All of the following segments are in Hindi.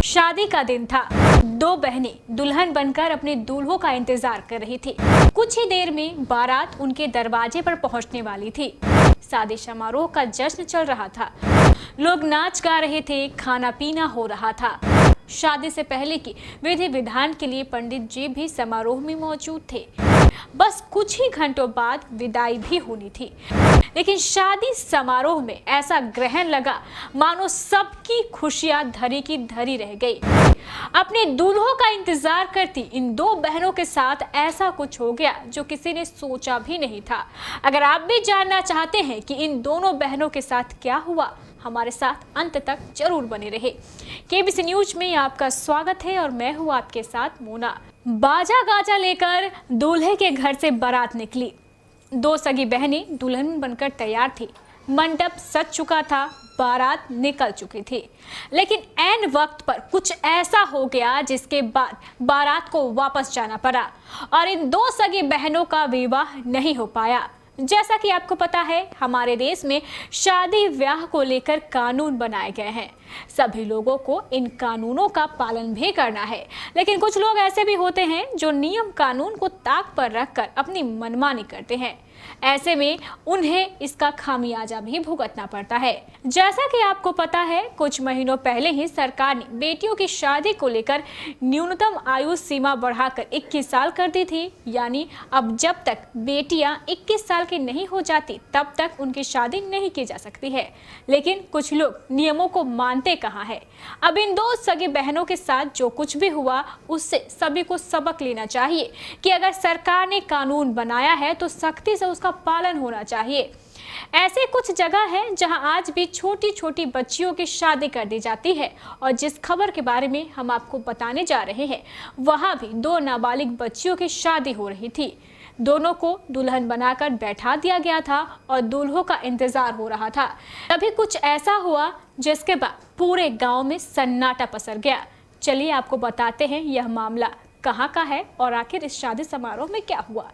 शादी का दिन था। दो बहनें दुल्हन बनकर अपने दूल्हों का इंतजार कर रही थी। कुछ ही देर में बारात उनके दरवाजे पर पहुंचने वाली थी। शादी समारोह का जश्न चल रहा था। लोग नाच गा रहे थे, खाना पीना हो रहा था। शादी से पहले की विधि विधान के लिए पंडित जी भी समारोह में मौजूद थे। बस कुछ ही घंटों बाद विदाई भी होनी थी, लेकिन शादी समारोह में ऐसा ग्रहण लगा मानो सबकी खुशियां धरी की धरी रह गई। अपने दूल्हों का इंतजार करती इन दो बहनों के साथ ऐसा कुछ हो गया जो किसी ने सोचा भी नहीं था। अगर आप भी जानना चाहते हैं कि इन दोनों बहनों के साथ क्या हुआ, हमारे साथ अंत तक जरूर बने रहे। केबीसी न्यूज में आपका स्वागत है और मैं हूँ आपके साथ मोना। बाजा गाजा लेकर दूल्हे के घर से बारात निकली। दो सगी बहनें दुल्हन बनकर तैयार थी। मंडप सज चुका था, बारात निकल चुकी थी, लेकिन ऐन वक्त पर कुछ ऐसा हो गया जिसके बाद बारात को वापस जाना पड़ा और इन दो सगी बहनों का विवाह नहीं हो पाया। जैसा कि आपको पता है, हमारे देश में शादी ब्याह को लेकर कानून बनाए गए हैं। सभी लोगों को इन कानूनों का पालन भी करना है, लेकिन कुछ लोग ऐसे भी होते हैं जो नियम कानून को ताक पर रखकर अपनी मनमानी करते हैं। ऐसे में उन्हें इसका खामियाजा भी भुगतना पड़ता है। जैसा कि आपको पता है, कुछ महीनों पहले ही सरकार ने बेटियों की शादी को लेकर न्यूनतम आयु सीमा बढ़ाकर 21 साल कर दी थी। यानी अब जब तक बेटियां 21 साल की नहीं हो जाती तब तक उनकी शादी नहीं की जा सकती है। लेकिन कुछ लोग नियमों को मानते कहाँ है। अब इन दो सगी बहनों के साथ जो कुछ भी हुआ, उससे सभी को सबक लेना चाहिए कि अगर सरकार ने कानून बनाया है तो सख्ती से उसका पालन होना चाहिए। ऐसे कुछ जगह है जहां आज भी छोटी छोटी बच्चियों की शादी कर दी जाती है और जिस खबर के बारे में हम आपको बताने जा रहे हैं, वहां भी दो नाबालिग बच्चियों की शादी हो रही थी। दोनों को दुल्हन बनाकर बैठा दिया गया था और दूल्हों का इंतजार हो रहा था। तभी कुछ ऐसा हुआ जिसके बाद पूरे गांव में सन्नाटा पसर गया। चलिए आपको बताते हैं यह मामला कहाँ का है और आखिर इस शादी समारोह में क्या हुआ।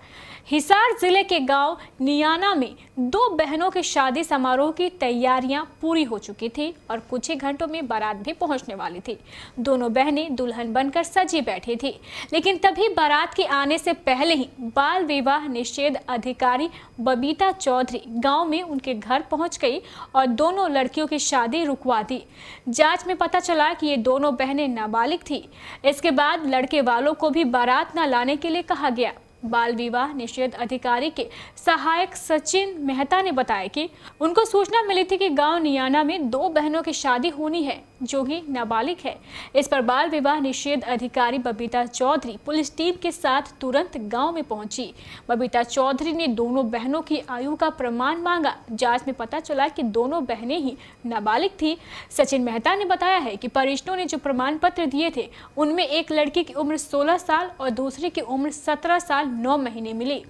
हिसार जिले के गांव नियाना में दो बहनों के शादी समारोह की तैयारियां पूरी हो चुकी थी और कुछ ही घंटों में बारात भी पहुंचने वाली थी। दोनों बहनें दुल्हन बनकर सजी बैठी थी, लेकिन तभी बारात के आने से पहले ही बाल विवाह निषेध अधिकारी बबीता चौधरी गांव में उनके घर पहुंच गई और दोनों लड़कियों की शादी रुकवा दी। जांच में पता चला कि ये दोनों बहनें नाबालिग थी। इसके बाद लड़के वालों को भी बारात न लाने के लिए कहा गया। बाल विवाह निषेध अधिकारी के सहायक सचिन मेहता ने बताया कि उनको सूचना मिली थी कि गांव नियाना में दो बहनों की शादी होनी है जो कि नाबालिग है। इस पर बाल विवाह निषेध अधिकारी बबीता चौधरी पुलिस टीम के साथ तुरंत गांव में पहुंची। बबीता चौधरी ने दोनों बहनों की आयु का प्रमाण मांगा। जांच में पता चला कि दोनों बहनें ही नाबालिग थी। सचिन मेहता ने बताया है कि परिजनों ने जो प्रमाण पत्र दिए थे उनमें एक लड़की की उम्र 16 साल और दूसरी की उम्र 17 साल 9 महीने मिली।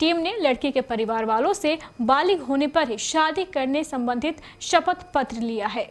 टीम ने लड़की के परिवार वालों से बालिग होने पर ही शादी करने संबंधित शपथ पत्र लिया है।